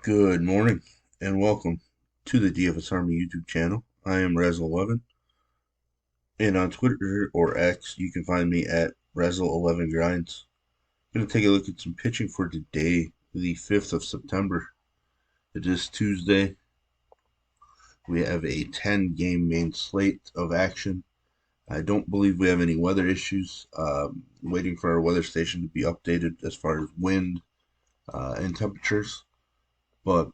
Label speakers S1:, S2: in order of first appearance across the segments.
S1: Good morning and welcome to the DFS Army YouTube channel. I am Razzle11, and on Twitter or X you can find me at Razzle11Grinds. I'm going to take a look at some pitching for today, the 5th of September. It is Tuesday. We have a 10-game main slate of action. I don't believe we have any weather issues. Waiting for our weather station to be updated as far as wind and temperatures. But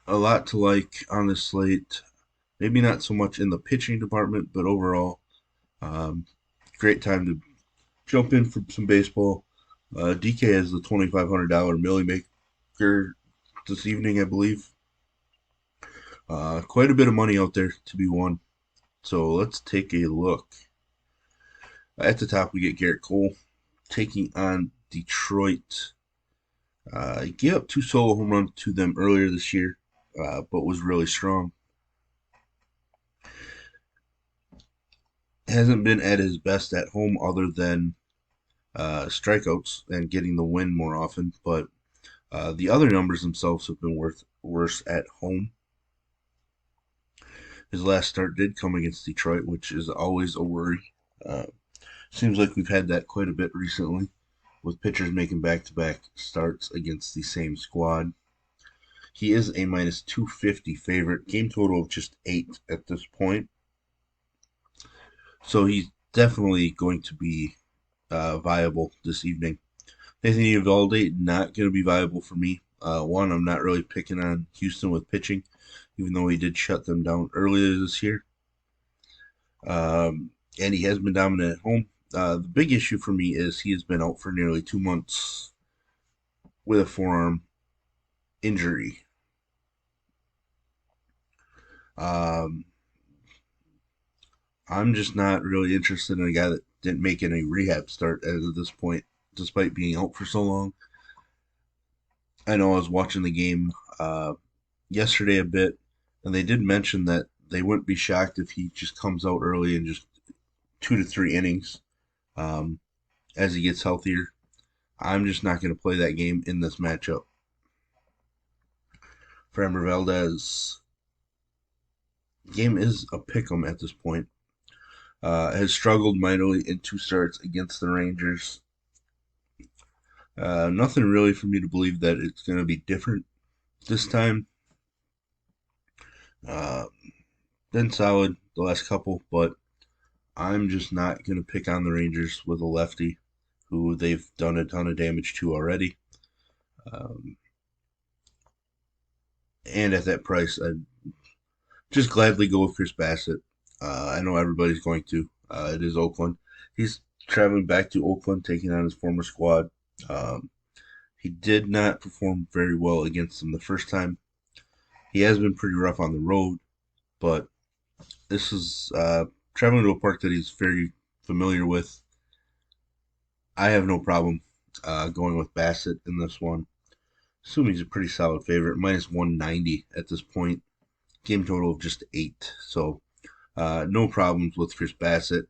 S1: a lot to like on this slate. Maybe not so much in the pitching department, but overall, um, great time to jump in for some baseball. DK has the $2,500 Millie Maker this evening, I believe. Quite a bit of money out there to be won. So let's take a look. At the top, we get Garrett Cole taking on Detroit. He gave up 2 solo home runs to them earlier this year, but was really strong. Hasn't been at his best at home other than strikeouts and getting the win more often, but the other numbers themselves have been worse at home. His last start did come against Detroit, which is always a worry. Seems like we've had that quite a bit recently, with pitchers making back-to-back starts against the same squad. He is a minus 250 favorite, game total of just 8 at this point. So he's definitely going to be viable this evening. Nathan Eovaldi, not going to be viable for me. One, I'm not really picking on Houston with pitching, even though he did shut them down earlier this year. And he has been dominant at home. The big issue for me is he has been out for nearly 2 months with a forearm injury. I'm just not really interested in a guy that didn't make any rehab start as of this point, despite being out for so long. I know I was watching the game yesterday a bit, and they did mention that they wouldn't be shocked if he just comes out early in just 2 to 3 innings as he gets healthier. I'm just not going to play that game in this matchup. Framber Valdez, game is a pick'em at this point. Has struggled mightily in 2 starts against the Rangers. Nothing really for me to believe that it's going to be different this time. Been solid the last couple, but I'm just not going to pick on the Rangers with a lefty who they've done a ton of damage to already. And at that price, I'd just gladly go with Chris Bassett. I know everybody's going to. It is Oakland. He's traveling back to Oakland, taking on his former squad. He did not perform very well against them the first time. He has been pretty rough on the road, but this is traveling to a park that he's very familiar with. I have no problem going with Bassett in this one. Assuming he's a pretty solid favorite, minus 190 at this point. Game total of just 8. So no problems with Chris Bassett.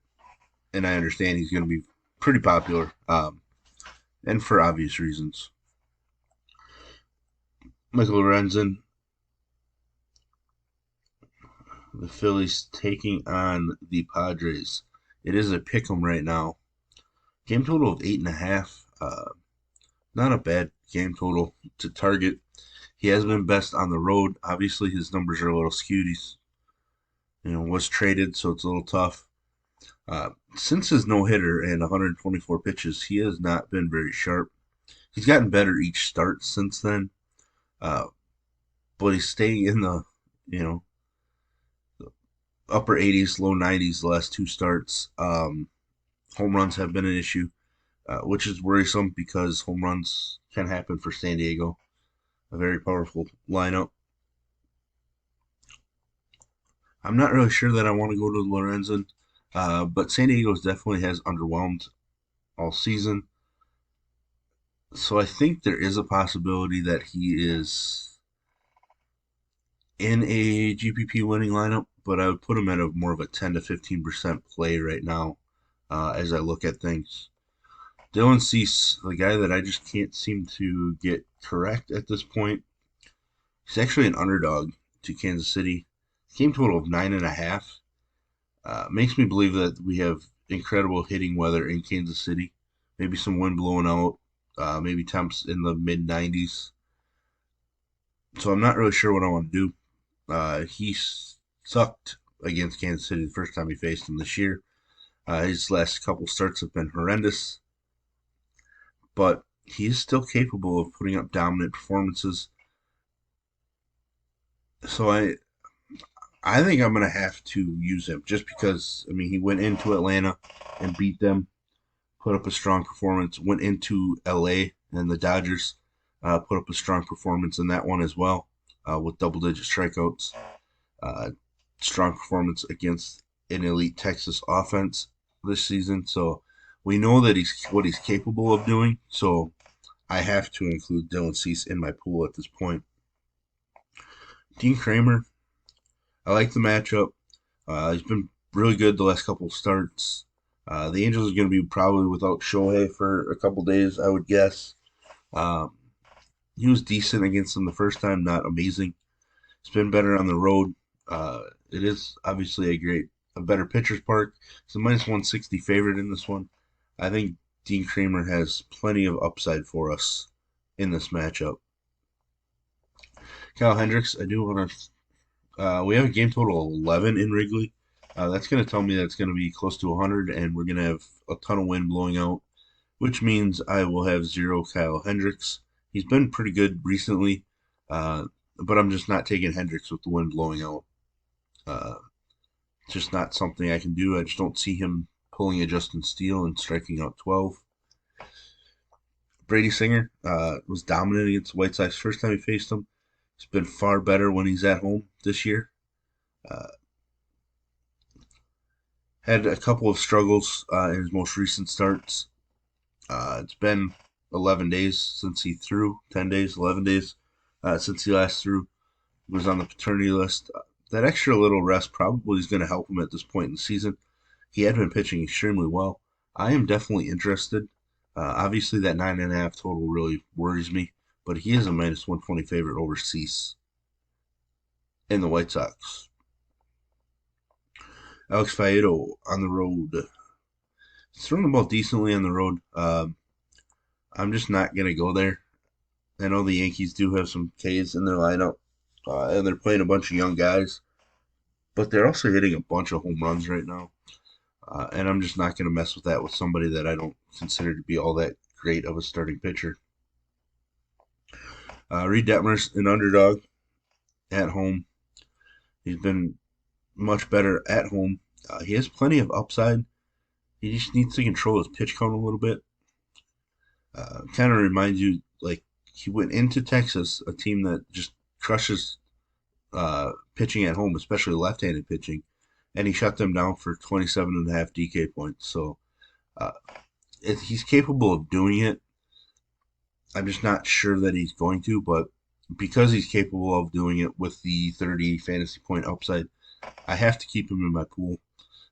S1: And I understand he's going to be pretty popular, and for obvious reasons. Michael Lorenzen, the Phillies taking on the Padres. It is a pick'em right now. Game total of 8.5. Not a bad game total to target. He has been best on the road. Obviously, his numbers are a little skewed. He's, was traded, so it's a little tough. Since his no-hitter and 124 pitches, he has not been very sharp. He's gotten better each start since then, but he's staying in the upper 80s, low 90s the last 2 starts. Home runs have been an issue, which is worrisome because home runs can happen for San Diego. A very powerful lineup. I'm not really sure that I want to go to Lorenzen, but San Diego definitely has underwhelmed all season. So I think there is a possibility that he is in a GPP winning lineup, but I would put him at a more of a 10 to 15% play right now as I look at things. Dylan Cease, the guy that I just can't seem to get correct at this point. He's actually an underdog to Kansas City. Game total of 9.5. Makes me believe that we have incredible hitting weather in Kansas City. Maybe some wind blowing out. Maybe temps in the mid 90s. So I'm not really sure what I want to do. He sucked against Kansas City the first time he faced him this year. His last couple starts have been horrendous, but he is still capable of putting up dominant performances. So I think I'm gonna have to use him just because I mean he went into Atlanta and beat them, put up a strong performance. Went into LA and the Dodgers put up a strong performance in that one as well with double-digit strikeouts. Uh, Strong performance against an elite Texas offense this season. So we know that he's what he's capable of doing. So I have to include Dylan Cease in my pool at this point. Dean Kramer, I like the matchup. He's been really good the last couple of starts. The Angels are going to be probably without Shohei for a couple days, I would guess. Um, he was decent against them the first time, not amazing. It's been better on the road. It is obviously a better pitcher's park. It's a minus 160 favorite in this one. I think Dean Kramer has plenty of upside for us in this matchup. Kyle Hendricks, I do want to. We have a game total of 11 in Wrigley. That's going to tell me that it's going to be close to 100, and we're going to have a ton of wind blowing out, which means I will have zero Kyle Hendricks. He's been pretty good recently, uh, but I'm just not taking Hendricks with the wind blowing out. Uh, just not something I can do. I just don't see him pulling a Justin Steele and striking out 12. Brady Singer was dominant against the White Sox first time he faced him. He's been far better when he's at home this year. Uh, had a couple of struggles in his most recent starts. It's been 11 days since he threw, 10 days, 11 days since he last threw. He was on the paternity list. That extra little rest probably is going to help him at this point in the season. He had been pitching extremely well. I am definitely interested. Obviously, that 9.5 total really worries me, but he is a minus 120 favorite over Cease in the White Sox. Alex Faedo on the road. He's throwing the ball decently on the road. I'm just not going to go there. I know the Yankees do have some Ks in their lineup, and they're playing a bunch of young guys, but they're also hitting a bunch of home runs right now. And I'm just not going to mess with that with somebody that I don't consider to be all that great of a starting pitcher. Reed Detmer's an underdog at home. He's been much better at home. He has plenty of upside. He just needs to control his pitch count a little bit. Kind of reminds you, like, he went into Texas, a team that just crushes pitching at home, especially left-handed pitching, and he shut them down for 27.5 DK points. So uh, he's capable of doing it. I'm just not sure that he's going to, but because he's capable of doing it with the 30 fantasy point upside, I have to keep him in my pool.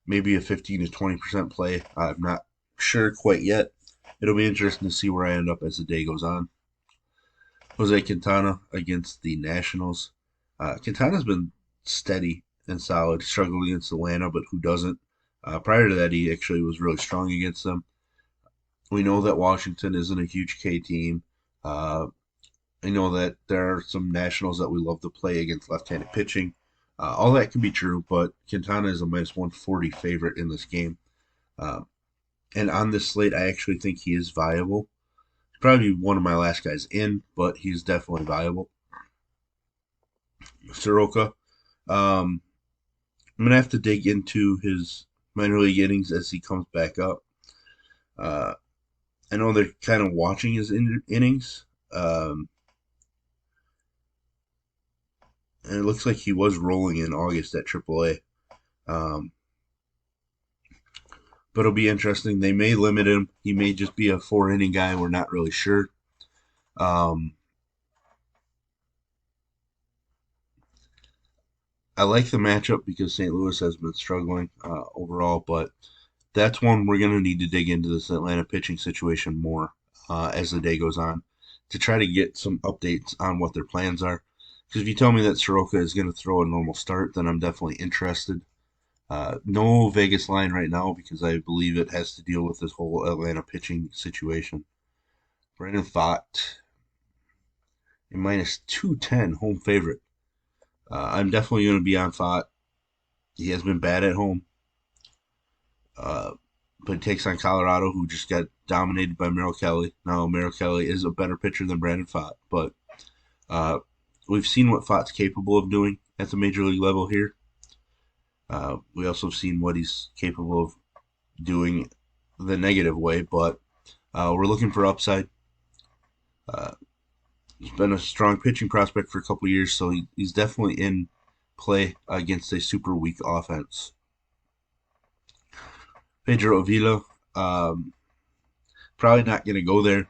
S1: Maybe a 15 to 20% play. I'm not sure quite yet. It'll be interesting to see where I end up as the day goes on. Jose Quintana against the Nationals. Quintana's been steady and solid, struggled against Atlanta, but who doesn't? Prior to that, he actually was really strong against them. We know that Washington isn't a huge K team. Uh, I know that there are some Nationals that we love to play against left-handed pitching. All that can be true, but Quintana is a minus 140 favorite in this game. Uh, and on this slate, I actually think he is viable. He's probably one of my last guys in, but he's definitely viable. Soroka, um, I'm gonna have to dig into his minor league innings as he comes back up. Uh, I know they're kind of watching his innings, and it looks like he was rolling in August at AAA. Um, but it'll be interesting. They may limit him. He may just be a 4 inning guy. We're not really sure. Um, I like the matchup because St. Louis has been struggling overall, but that's one we're going to need to dig into this Atlanta pitching situation more as the day goes on to try to get some updates on what their plans are. Because if you tell me that Soroka is going to throw a normal start, then I'm definitely interested. No Vegas line right now because I believe it has to deal with this whole Atlanta pitching situation. Brandon Thought, a minus 210 home favorite. I'm definitely going to be on Thought. He has been bad at home. Uh, but he takes on Colorado, who just got dominated by Merrill Kelly. Now, Merrill Kelly is a better pitcher than Brandon Pfaadt, but uh, we've seen what Pfaadt's capable of doing at the major league level here. We also have seen what he's capable of doing the negative way, but we're looking for upside. Uh, he's been a strong pitching prospect for a couple years, so he's definitely in play against a super weak offense. Pedro Avila, um, probably not going to go there.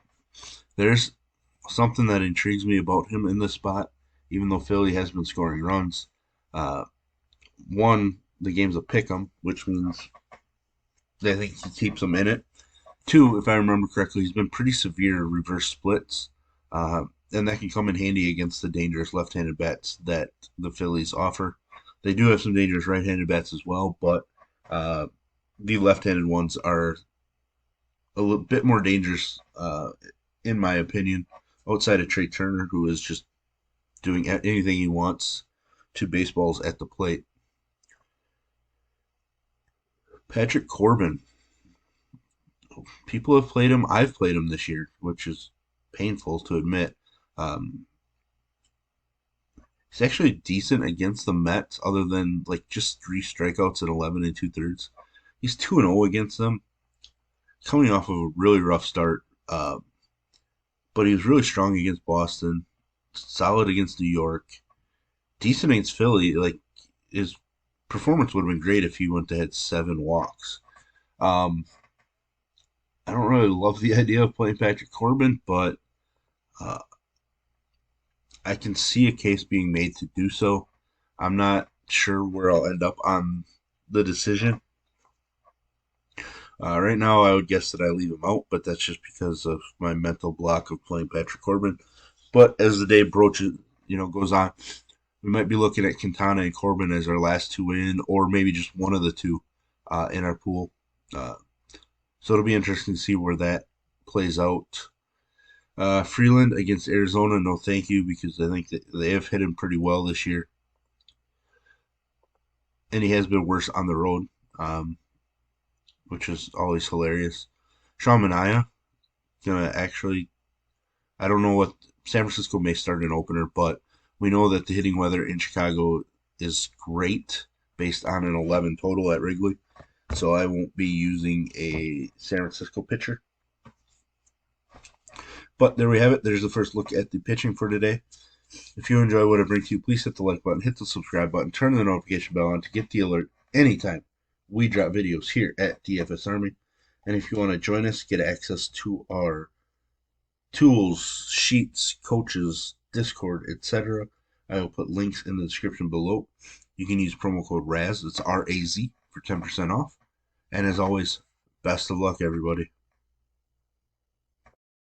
S1: There's something that intrigues me about him in this spot, even though Philly has been scoring runs. Uh, One, the game's a pick 'em, which means they think he keeps them in it. Two, if I remember correctly, he's been pretty severe reverse splits, and that can come in handy against the dangerous left-handed bats that the Phillies offer. They do have some dangerous right-handed bats as well, but uh, the left-handed ones are a little bit more dangerous, in my opinion, outside of Trey Turner, who is just doing anything he wants to baseballs at the plate. Patrick Corbin. People have played him. I've played him this year, which is painful to admit. Um, he's actually decent against the Mets, other than like just 3 strikeouts and 11 and 2/3. He's 2-0 against them, coming off of a really rough start. But he was really strong against Boston, solid against New York, decent against Philly. Like his performance would have been great if he went to hit 7 walks. Um, I don't really love the idea of playing Patrick Corbin, but uh, I can see a case being made to do so. I'm not sure where I'll end up on the decision. Right now, I would guess that I leave him out, but that's just because of my mental block of playing Patrick Corbin. But as the day broaches, goes on, we might be looking at Quintana and Corbin as our last two in, or maybe just one of the two in our pool. Uh, so it'll be interesting to see where that plays out. Freeland against Arizona, no thank you, because I think that they have hit him pretty well this year. And he has been worse on the road, which is always hilarious. Sean Manaea, gonna actually, I don't know what, San Francisco may start an opener, but we know that the hitting weather in Chicago is great based on an 11 total at Wrigley. So I won't be using a San Francisco pitcher. But there we have it. There's the first look at the pitching for today. If you enjoy what I bring to you, please hit the like button, hit the subscribe button, turn the notification bell on to get the alert anytime we drop videos here at DFS Army. And if you want to join us, get access to our tools, sheets, coaches, Discord, etc., I will put links in the description below. You can use promo code RAZ, it's RAZ, for 10% off. And as always, best of luck, everybody.